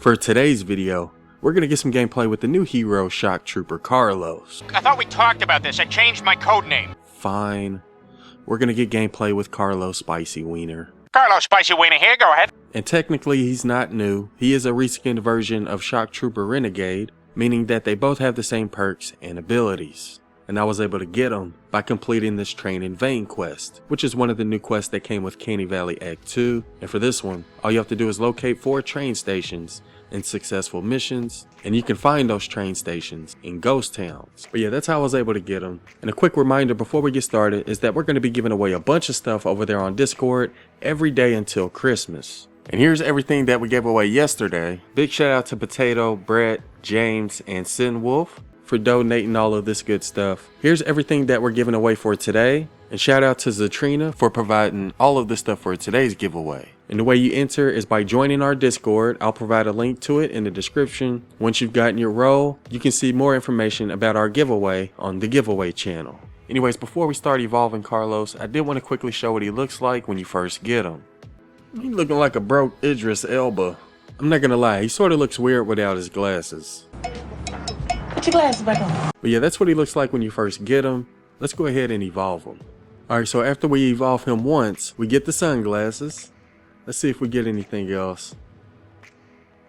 For today's video, we're gonna get some gameplay with the new hero shock trooper Carlos. I thought we talked about this. I changed my code name. Fine. We're gonna get gameplay with Carlos Spicy Wiener. Carlos Spicy Wiener here, go ahead. And technically he's not new. He is a reskinned version of Shock Trooper Renegade, meaning that they both have the same perks and abilities. And I was able to get them by completing this Train in Vain quest, which is one of the new quests that came with Canny Valley Act 2. And for this one, all you have to do is locate 4 train stations in successful missions, and you can find those train stations in ghost towns. But yeah, that's how I was able to get them. And a quick reminder before we get started is that we're going to be giving away a bunch of stuff over there on Discord every day until Christmas. And here's everything that we gave away yesterday. Big shout out to Potato, Brett, James, and Sin Wolf for donating all of this good stuff. Here's everything that we're giving away for today. And shout out to Zatrina for providing all of the stuff for today's giveaway. And the way you enter is by joining our Discord. I'll provide a link to it in the description. Once you've gotten your role, you can see more information about our giveaway on the giveaway channel. Anyways, before we start evolving Carlos, I did want to quickly show what he looks like when you first get him. He's looking like a broke Idris Elba. I'm not gonna lie, he sort of looks weird without his glasses. Put your glasses back on. But yeah, that's what he looks like when you first get him. Let's go ahead and evolve him. Alright, so after we evolve him once, we get the sunglasses. Let's see if we get anything else.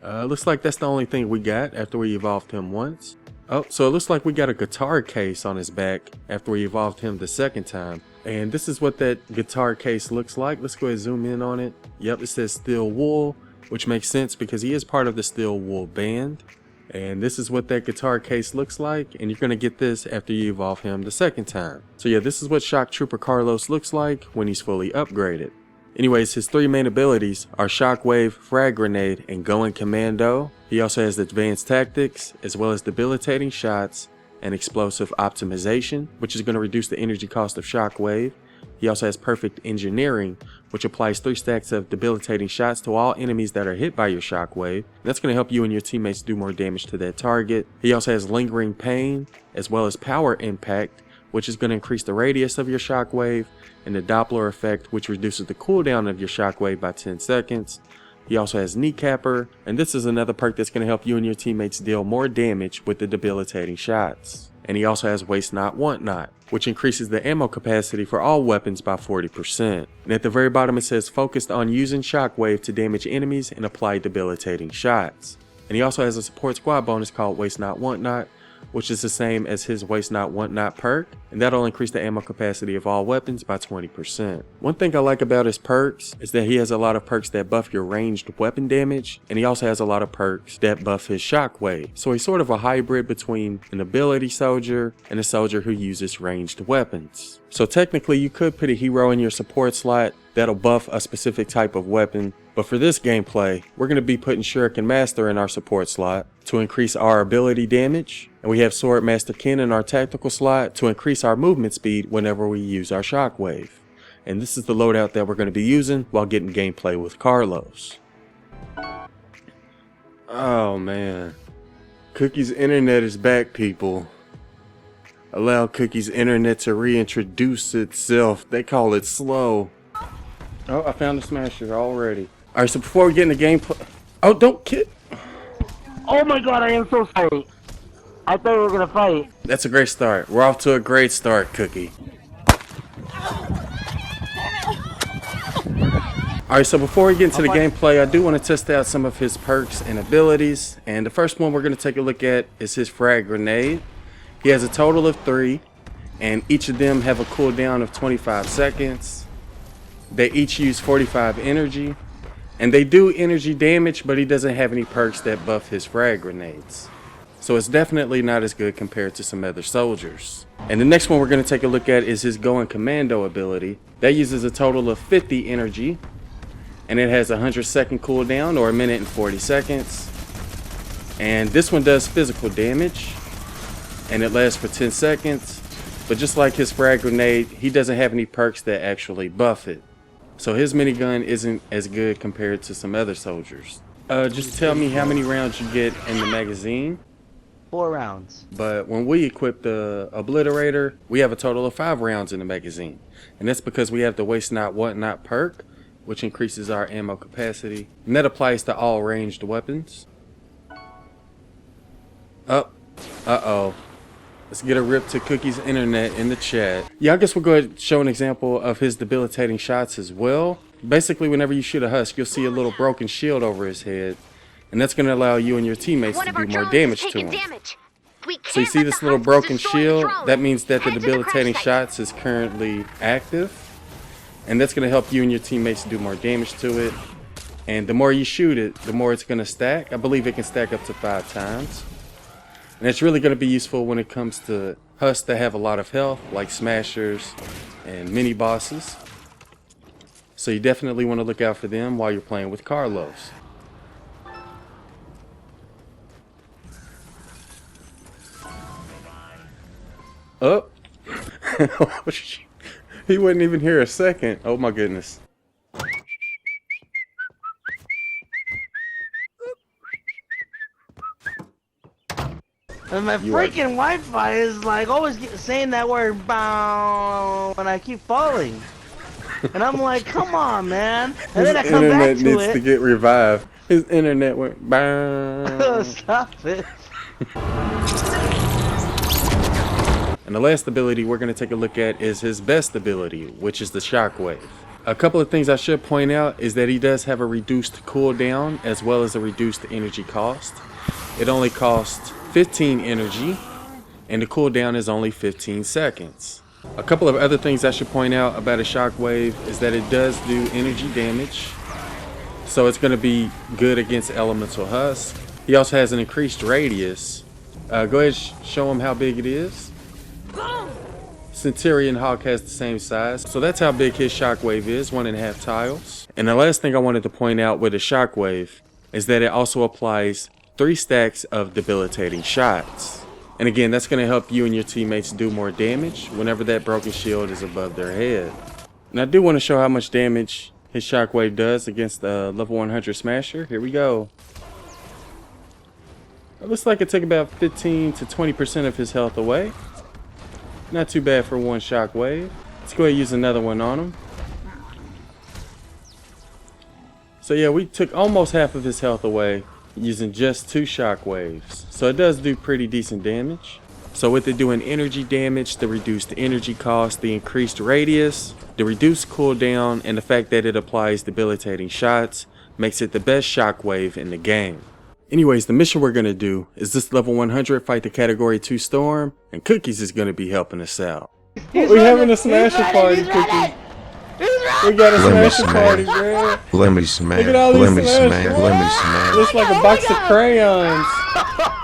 Looks like that's the only thing we got after we evolved him once. Oh, so it looks like we got a guitar case on his back after we evolved him the second time. And this is what that guitar case looks like. Let's go ahead and zoom in on it. Yep, it says Steel Wool, which makes sense because he is part of the Steel Wool band. And this is what that guitar case looks like, and you're going to get this after you evolve him the second time. So yeah, this is what Shock Trooper Carlos looks like when he's fully upgraded. Anyways, his 3 main abilities are Shockwave, Frag Grenade, and Going Commando. He also has Advanced Tactics, as well as Debilitating Shots and Explosive Optimization, which is going to reduce the energy cost of Shockwave. He also has Perfect Engineering, which applies 3 stacks of debilitating shots to all enemies that are hit by your shockwave. That's going to help you and your teammates do more damage to that target. He also has Lingering Pain, as well as Power Impact, which is going to increase the radius of your shockwave, and the Doppler effect, which reduces the cooldown of your shockwave by 10 seconds. He also has Kneecapper, and this is another perk that's going to help you and your teammates deal more damage with the debilitating shots. And he also has Waste Not, Want Not, which increases the ammo capacity for all weapons by 40%. And at the very bottom it says focused on using Shockwave to damage enemies and apply debilitating shots. And he also has a support squad bonus called Waste Not, Want Not, which is the same as his Waste Not, Want Not perk, and that'll increase the ammo capacity of all weapons by 20%. One thing I like about his perks is that he has a lot of perks that buff your ranged weapon damage, and he also has a lot of perks that buff his shockwave. So he's sort of a hybrid between an ability soldier and a soldier who uses ranged weapons. So technically you could put a hero in your support slot that'll buff a specific type of weapon, but for this gameplay, we're going to be putting Shuriken Master in our support slot to increase our ability damage, and we have Sword Master Ken in our tactical slot to increase our movement speed whenever we use our shockwave. And this is the loadout that we're going to be using while getting gameplay with Carlos. Oh man, Cookie's internet is back, people. Allow Cookie's internet to reintroduce itself. They call it slow. Oh, I found the smasher already. Alright, so before we get into gameplay... Oh, don't kid. Oh my god, I am so sorry. I thought we were gonna fight. That's a great start. We're off to a great start, Cookie. Alright, so before we get into the gameplay, I do want to test out some of his perks and abilities. And the first one we're going to take a look at is his Frag Grenade. He has a total of 3, and each of them have a cooldown of 25 seconds. They each use 45 energy, and they do energy damage, but he doesn't have any perks that buff his frag grenades. So it's definitely not as good compared to some other soldiers. And the next one we're going to take a look at is his Going Commando ability. That uses a total of 50 energy, and it has a 100-second cooldown, or a minute and 40 seconds. And this one does physical damage, and it lasts for 10 seconds. But just like his frag grenade, he doesn't have any perks that actually buff it. So his minigun isn't as good compared to some other soldiers. Just tell me how many rounds you get in the magazine. 4 rounds. But when we equip the Obliterator, we have a total of 5 rounds in the magazine. And that's because we have the Waste Not, Want Not perk, which increases our ammo capacity. And that applies to all ranged weapons. Oh, uh-oh. Let's get a rip to Cookie's internet in the chat. Yeah, I guess we'll go ahead and show an example of his debilitating shots as well. Basically, whenever you shoot a husk, you'll see a little broken shield over his head. And that's going to allow you and your teammates to do more damage to him. So you see this little broken shield? That means that the debilitating shots is currently active. And that's going to help you and your teammates do more damage to it. And the more you shoot it, the more it's going to stack. I believe it can stack up to 5 times. And it's really going to be useful when it comes to husks that have a lot of health, like smashers and mini bosses. So you definitely want to look out for them while you're playing with Carlos. Oh, he wasn't even here a second. Oh my goodness. And my freaking Wi-Fi is like always saying that word "bow" when I keep falling. And I'm like, come on, man. And then I come back to it. His internet needs to get revived. His internet went bow. Stop it. And the last ability we're going to take a look at is his best ability, which is the Shockwave. A couple of things I should point out is that he does have a reduced cooldown as well as a reduced energy cost. It only costs 15 energy and the cooldown is only 15 seconds. A couple of other things I should point out about a Shockwave is that it does do energy damage. So it's going to be good against elemental husk. He also has an increased radius. Go ahead and show him how big it is. Centurion Hawk has the same size, so that's how big his Shockwave is, 1.5 tiles. And the last thing I wanted to point out with a Shockwave is that it also applies 3 stacks of debilitating shots. And again, that's going to help you and your teammates do more damage whenever that broken shield is above their head. And I do want to show how much damage his Shockwave does against the level 100 Smasher. Here we go. It looks like it took about 15 to 20% of his health away. Not too bad for one Shockwave. Let's go ahead and use another one on him. So yeah, we took almost half of his health away using just 2 Shockwaves. So it does do pretty decent damage. So with it doing energy damage, the reduced energy cost, the increased radius, the reduced cooldown, and the fact that it applies debilitating shots makes it the best Shockwave in the game. Anyways, the mission we're going to do is this level 100 fight the category 2 storm, and Cookies is going to be helping us out. We're having a smasher party, Cookies. We got a smasher party, bro. Let me smash. Look at all these Let me smashers. smash. Let me smash. Looks like a box of crayons.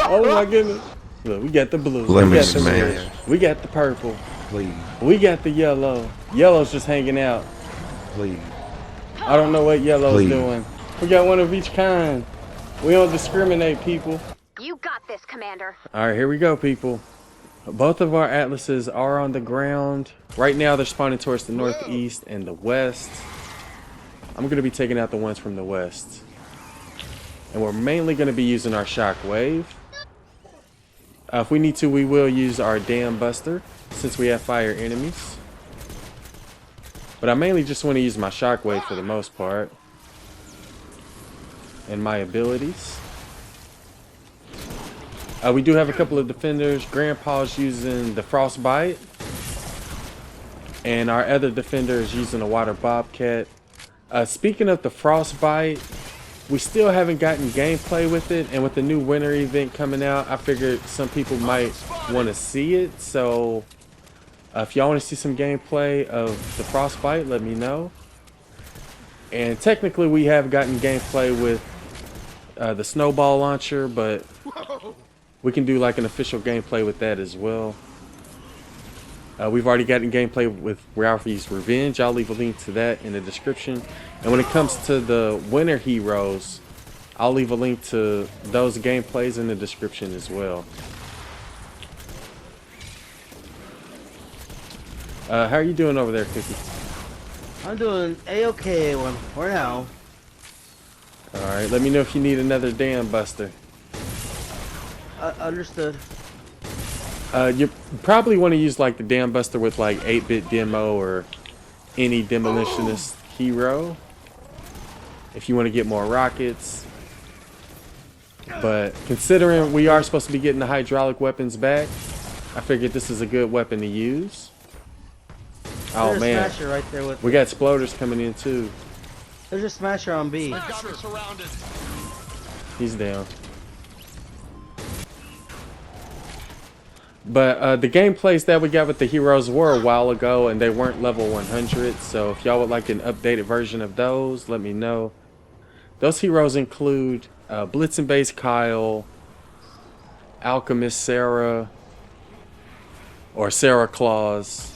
Oh my goodness. Look, we got the blue. Let we me got the smash. red. We got the purple. Please, We got the yellow. Yellow's just hanging out. please. I don't know what yellow's Please. doing. We got one of each kind. We don't discriminate, people. You got this, Commander. Alright, here we go, people. Both of our atlases are on the ground. Right now they're spawning towards the northeast and the west. I'm going to be taking out the ones from the west. And we're mainly going to be using our Shockwave. If we need to, we will use our Dam Buster since we have fire enemies. But I mainly just want to use my Shockwave for the most part. And my abilities. We do have a couple of defenders. Grandpa's using the Frostbite. And our other defender is using the Water Bobcat. Speaking of the Frostbite, we still haven't gotten gameplay with it. And with the new winter event coming out, I figured some people might want to see it. So if y'all want to see some gameplay of the Frostbite, let me know. And technically we have gotten gameplay with the snowball launcher, but we can do like an official gameplay with that as well. We've already gotten gameplay with Ralphie's Revenge. I'll leave a link to that in the description. And when it comes to the winter heroes, I'll leave a link to those gameplays in the description as well. How are you doing over there, Cookie? I'm doing A-okay one for now. Alright, let me know if you need another Dam Buster. Understood. You probably want to use like the Dam Buster with like 8-bit demo or any demolitionist hero if you want to get more rockets But considering we are supposed to be getting the hydraulic weapons back, I figured this is a good weapon to use. Oh There's a man, smasher right there with we got exploders coming in too. There's a smasher on B. He's down. But the gameplays that we got with the heroes were a while ago, and they weren't level 100. So if y'all would like an updated version of those, let me know. Those heroes include Blitzen Base Kyle, Alchemist Sarah, or Sarah Claus.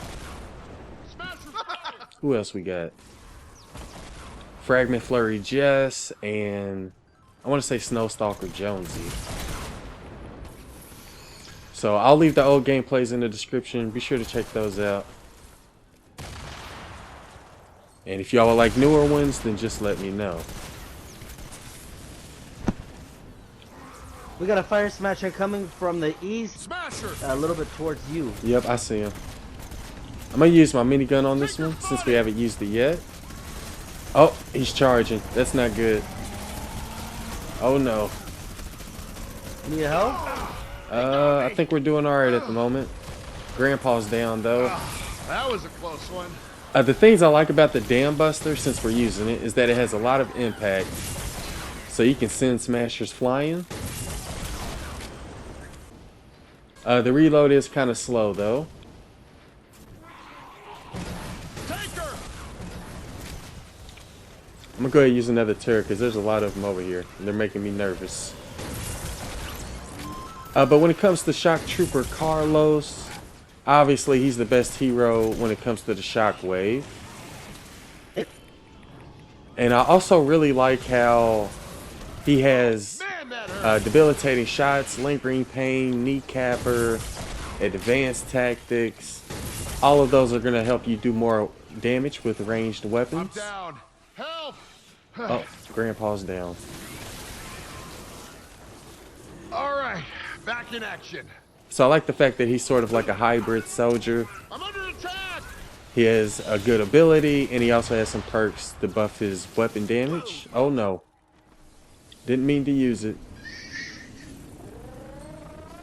Who else we got? Fragment Flurry Jess, and I want to say Snowstalker Jonesy. So I'll leave the old gameplays in the description. Be sure to check those out. And if y'all would like newer ones, then just let me know. We got a fire smasher coming from the east, a little bit towards you. Yep, I see him. I'm gonna use my minigun on this one since we haven't used it yet. Oh, he's charging. That's not good. Oh no. Need help? I think we're doing alright at the moment. Grandpa's down though. That was a close one. The things I like about the Dam Buster, since we're using it, is that it has a lot of impact. So you can send smashers flying. The reload is kind of slow though. I'm gonna go ahead and use another turret because there's a lot of them over here and they're making me nervous. But when it comes to Shock Trooper Carlos, obviously he's the best hero when it comes to the shockwave. And I also really like how he has debilitating shots, lingering pain, kneecapper, advanced tactics. All of those are going to help you do more damage with ranged weapons. Down. Help! Oh, Grandpa's down. All right, back in action. So I like the fact that he's sort of like a hybrid soldier. I'm under attack. He has a good ability, and he also has some perks to buff his weapon damage. Oh no. Didn't mean to use it.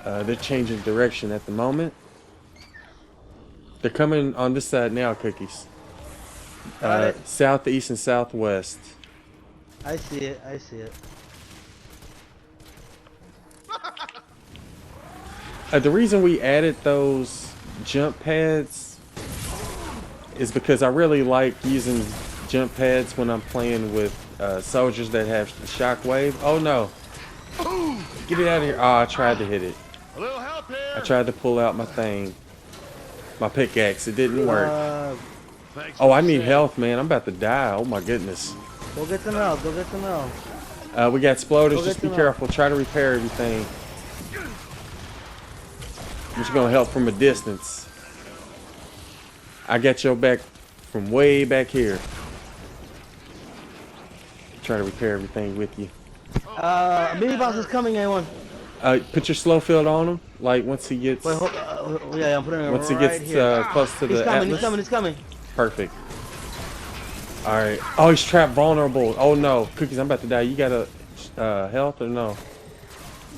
They're changing direction at the moment. They're coming on this side now, Cookies. Southeast and southwest. I see it, I see it. The reason we added those jump pads is because I really like using jump pads when I'm playing with soldiers that have shockwave. Oh no. Get it out of here. Oh, I tried to hit it. A little help here. I tried to pull out my thing. My pickaxe. It didn't work. Thanks Oh, for I need saying. health, man. I'm about to die. Oh my goodness. Go get some help, go get some help. We got exploders. Go Just get be them careful. Try to repair everything. I'm just gonna help from a distance. I got your back from way back here. Try to repair everything with you. Mini boss is coming, anyone. Put your slow field on him. Like once he gets, Wait, hold, yeah, I'm putting it once right he gets here. close to He's the coming, Atlas. he's coming, he's coming. Perfect. All right. Oh, he's trapped vulnerable. Oh no, Cookies, I'm about to die. You got a health or no?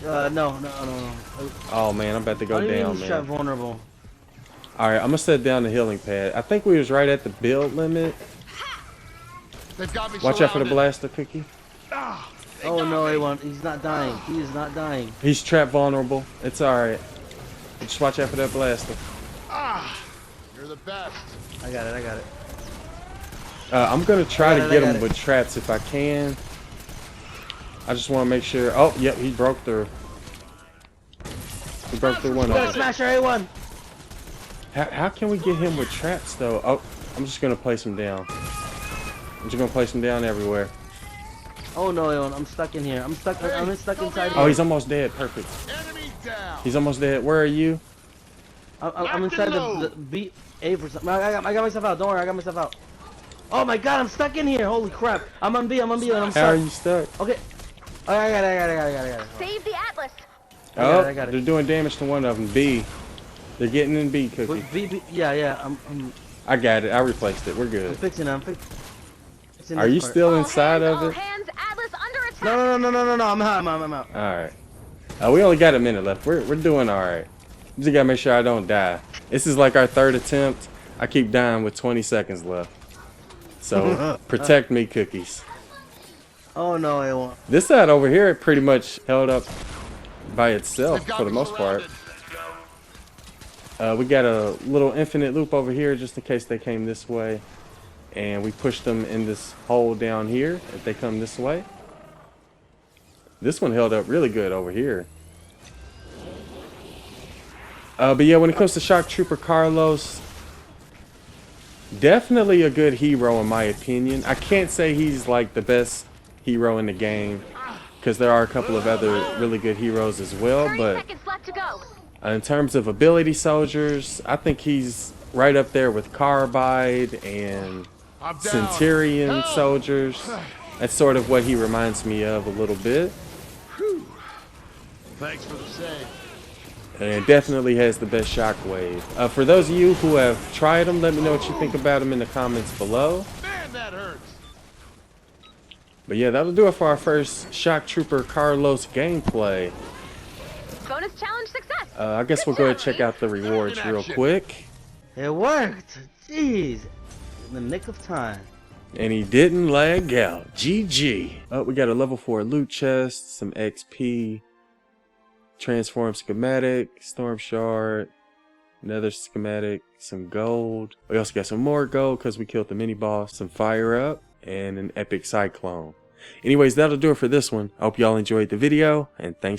No. Oh man, I'm about to go What do you mean down, he's trapped man. vulnerable? All right, I'm gonna set down the healing pad. I think we was right at the build limit. They've got me Watch out for the surrounded. blaster, Cookie. Oh no, A1, he's not dying. He is not dying. He's trapped vulnerable. It's all right. Just watch out for that blaster. You're the best. I got it. I'm gonna try I to got get it. him with traps if I can. I just want to make sure. Oh, yep, he broke through. He broke through one We got a of them. smasher, A1. How can we get him with traps though? Oh, I'm just gonna place him down. I'm just gonna place him down everywhere. Oh no, A1, I'm stuck in here. I'm stuck inside Oh, here. he's almost dead. Perfect. Enemy down. He's almost dead. Where are you? I'm inside the B A for something. I got myself out. Don't worry, I got myself out. Oh my god, I'm stuck in here. Holy crap. I'm on B, and I'm How are stuck. you stuck? Okay. Oh, I got it. Save the Atlas. Oh, I got it. they're doing damage to one of them. B. They're getting in B, Cookie. Wait, B, yeah. I'm I got it. I replaced it. We're good. fixing it. I'm fixing Are this you part. still inside of all it? hands, Atlas under attack. No, I'm out. Alright. We only got a minute left. We're doing alright. Just gotta make sure I don't die. This is like our 3rd attempt. I keep dying with 20 seconds left. So, protect me, cookies. Oh no, it won't. This side over here, it pretty much held up by itself They've got for the me most part. surrounded. We got a little infinite loop over here just in case they came this way. And we push them in this hole down here if they come this way. This one held up really good over here. But yeah, when it comes to Shock Trooper Carlos, definitely a good hero in my opinion. I can't say he's like the best hero in the game, because there are a couple of other really good heroes as well, 30 but seconds left to go. in terms of ability soldiers, I think he's right up there with Carbide and I'm down. Centurion Help! soldiers. That's sort of what he reminds me of a little bit. Thanks for the save. And definitely has the best shockwave. For those of you who have tried him, let me know what you think about him in the comments below. Man, that hurts. But yeah, that'll do it for our first Shock Trooper Carlos gameplay. Bonus challenge success. I guess we'll go ahead and check out the rewards real quick. It worked. Jeez, in the nick of time. And he didn't lag out. GG. Oh, we got a level 4 loot chest, some XP, transform schematic, storm shard, another schematic, some gold. We also got some more gold because we killed the mini boss, some fire up, and an epic cyclone. Anyways, that'll do it for this one. I hope y'all enjoyed the video, and thanks